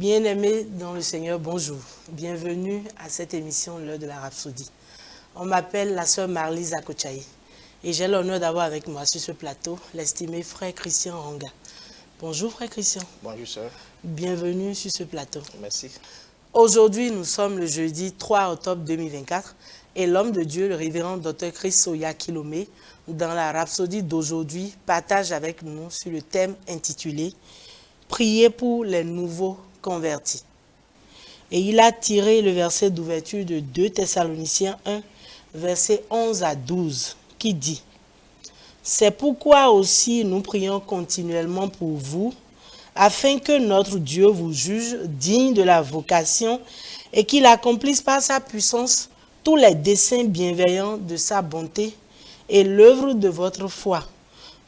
Bien-aimés dans le Seigneur, bonjour. Bienvenue à cette émission L'heure de la Rhapsodie. On m'appelle la sœur Marlise Akochaï et j'ai l'honneur d'avoir avec moi sur ce plateau l'estimé frère Christian Ranga. Bonjour frère Christian. Bonjour sœur. Bienvenue sur ce plateau. Merci. Aujourd'hui, nous sommes le jeudi 3 octobre 2024 et l'homme de Dieu, le révérend Dr Chris Soya Kilomé, dans la Rhapsodie d'aujourd'hui, partage avec nous sur le thème intitulé « Priez pour les nouveaux convertis ». Et il a tiré le verset d'ouverture de 2 Thessaloniciens 1, versets 11 à 12, qui dit « C'est pourquoi aussi nous prions continuellement pour vous, afin que notre Dieu vous juge digne de la vocation et qu'il accomplisse par sa puissance tous les desseins bienveillants de sa bonté et l'œuvre de votre foi,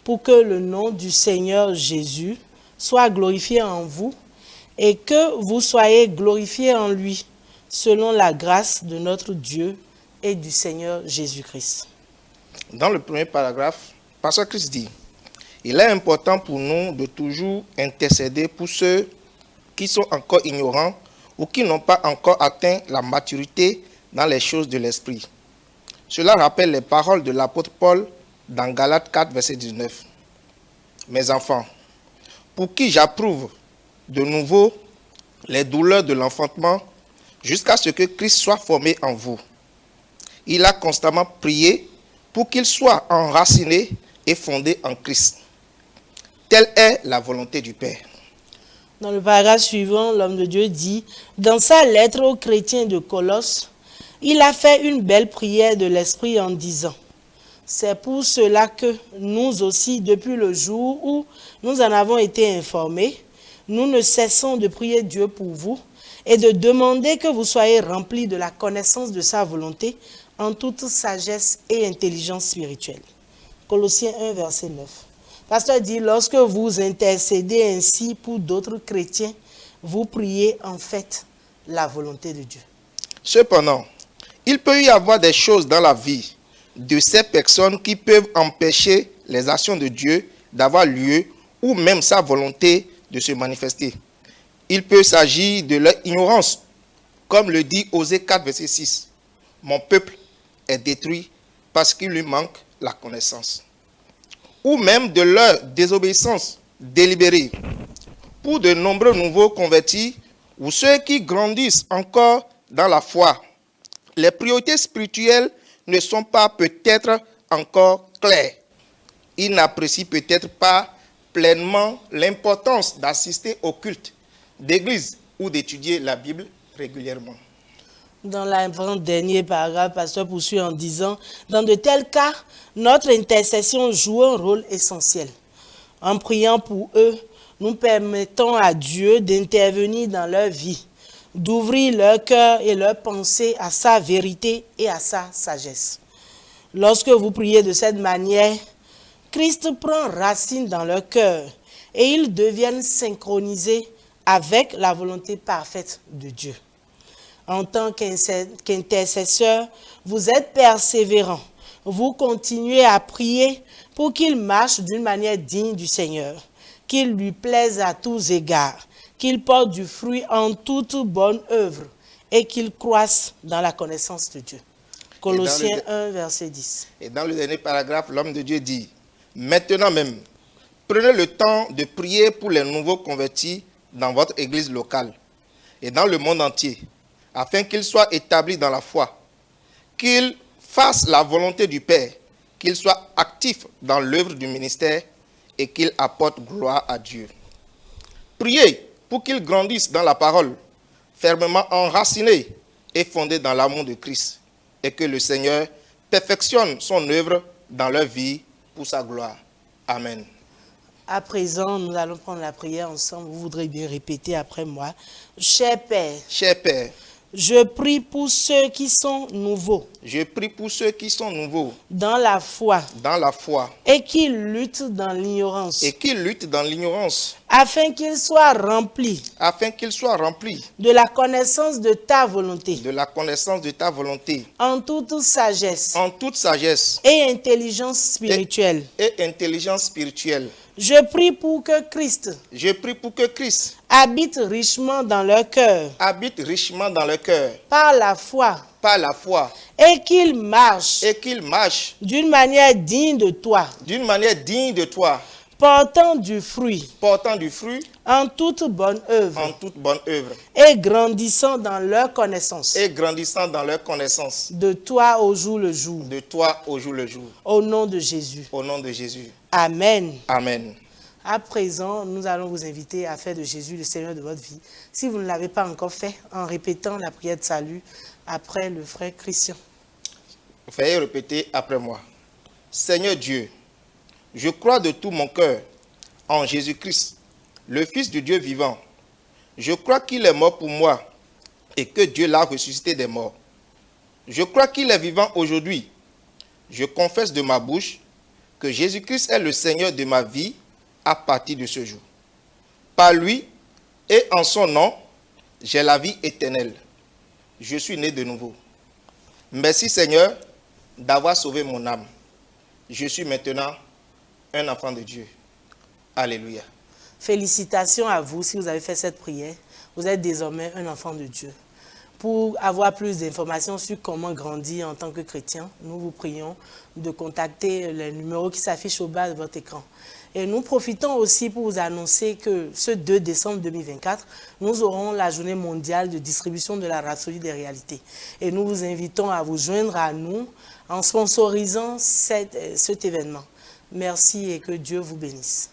pour que le nom du Seigneur Jésus soit glorifié en vous et que vous soyez glorifiés en lui, selon la grâce de notre Dieu et du Seigneur Jésus-Christ. » Dans le premier paragraphe, Pasteur Christ dit « Il est important pour nous de toujours intercéder pour ceux qui sont encore ignorants ou qui n'ont pas encore atteint la maturité dans les choses de l'esprit. » Cela rappelle les paroles de l'apôtre Paul dans Galates 4, verset 19. « Mes enfants, pour qui j'approuve de nouveau les douleurs de l'enfantement jusqu'à ce que Christ soit formé en vous. » Il a constamment prié pour qu'il soit enraciné et fondé en Christ. Telle est la volonté du Père. Dans le paragraphe suivant, l'homme de Dieu dit, dans sa lettre aux chrétiens de Colosse, il a fait une belle prière de l'Esprit en disant, c'est pour cela que nous aussi, depuis le jour où nous en avons été informés, nous ne cessons de prier Dieu pour vous et de demander que vous soyez remplis de la connaissance de sa volonté en toute sagesse et intelligence spirituelle. Colossiens 1, verset 9. Pasteur dit, lorsque vous intercédez ainsi pour d'autres chrétiens, vous priez en fait la volonté de Dieu. Cependant, il peut y avoir des choses dans la vie de ces personnes qui peuvent empêcher les actions de Dieu d'avoir lieu ou même sa volonté de se manifester. Il peut s'agir de leur ignorance, comme le dit Osée 4, verset 6. « Mon peuple est détruit parce qu'il lui manque la connaissance. » Ou même de leur désobéissance délibérée. Pour de nombreux nouveaux convertis ou ceux qui grandissent encore dans la foi, les priorités spirituelles ne sont pas peut-être encore claires. Ils n'apprécient peut-être pas pleinement l'importance d'assister au culte d'église ou d'étudier la Bible régulièrement. Dans l'avant-dernier paragraphe, le pasteur poursuit en disant, dans de tels cas, notre intercession joue un rôle essentiel. En priant pour eux, nous permettons à Dieu d'intervenir dans leur vie, d'ouvrir leur cœur et leur pensée à sa vérité et à sa sagesse. Lorsque vous priez de cette manière, Christ prend racine dans leur cœur et ils deviennent synchronisés avec la volonté parfaite de Dieu. En tant qu'intercesseur, vous êtes persévérant. Vous continuez à prier pour qu'il marche d'une manière digne du Seigneur, qu'il lui plaise à tous égards, qu'il porte du fruit en toute bonne œuvre et qu'il croisse dans la connaissance de Dieu. Colossiens 1, verset 10. Et dans le dernier paragraphe, l'homme de Dieu dit, « Maintenant même, prenez le temps de prier pour les nouveaux convertis dans votre église locale et dans le monde entier, afin qu'ils soient établis dans la foi, qu'ils fassent la volonté du Père, qu'ils soient actifs dans l'œuvre du ministère et qu'ils apportent gloire à Dieu. Priez pour qu'ils grandissent dans la parole, fermement enracinés et fondés dans l'amour de Christ, et que le Seigneur perfectionne son œuvre dans leur vie pour sa gloire. Amen. À présent, nous allons prendre la prière ensemble. Vous voudrez bien répéter après moi. Cher Père, je prie pour ceux qui sont nouveaux. Je prie pour ceux qui sont nouveaux. Dans la foi. Dans la foi. Et qui luttent dans l'ignorance. Et qui luttent dans l'ignorance. Afin qu'ils soient remplis. Afin qu'ils soient remplis. De la connaissance de ta volonté. De la connaissance de ta volonté. En toute sagesse. En toute sagesse. Et intelligence spirituelle. Et intelligence spirituelle. Je prie pour que Christ. Je prie pour que Christ habite richement dans leur cœur habite richement dans le cœur par la foi par la foi et qu'ils marchent et qu'ils marchent d'une manière digne de toi, d'une manière digne de toi, portant du fruit portant du fruit en toute bonne œuvre en toute bonne œuvre et grandissant dans leur connaissance et grandissant dans leur connaissance de toi au jour le jour. de toi au jour le jour. Au nom de Jésus. Au nom de Jésus. Amen. Amen. À présent, nous allons vous inviter à faire de Jésus le Seigneur de votre vie. Si vous ne l'avez pas encore fait, en répétant la prière de salut après le frère Christian. Veuillez répéter après moi. Seigneur Dieu, je crois de tout mon cœur en Jésus-Christ, le Fils du Dieu vivant. Je crois qu'il est mort pour moi et que Dieu l'a ressuscité des morts. Je crois qu'il est vivant aujourd'hui. Je confesse de ma bouche que Jésus-Christ est le Seigneur de ma vie à partir de ce jour. Par lui et en son nom, j'ai la vie éternelle. Je suis né de nouveau. Merci Seigneur d'avoir sauvé mon âme. Je suis maintenant un enfant de Dieu. Alléluia. Félicitations à vous si vous avez fait cette prière. Vous êtes désormais un enfant de Dieu. Pour avoir plus d'informations sur comment grandir en tant que chrétien, nous vous prions de contacter le numéro qui s'affiche au bas de votre écran. Et nous profitons aussi pour vous annoncer que ce 2 décembre 2024, nous aurons la journée mondiale de distribution de la Rhapsodie des réalités. Et nous vous invitons à vous joindre à nous en sponsorisant cet événement. Merci et que Dieu vous bénisse.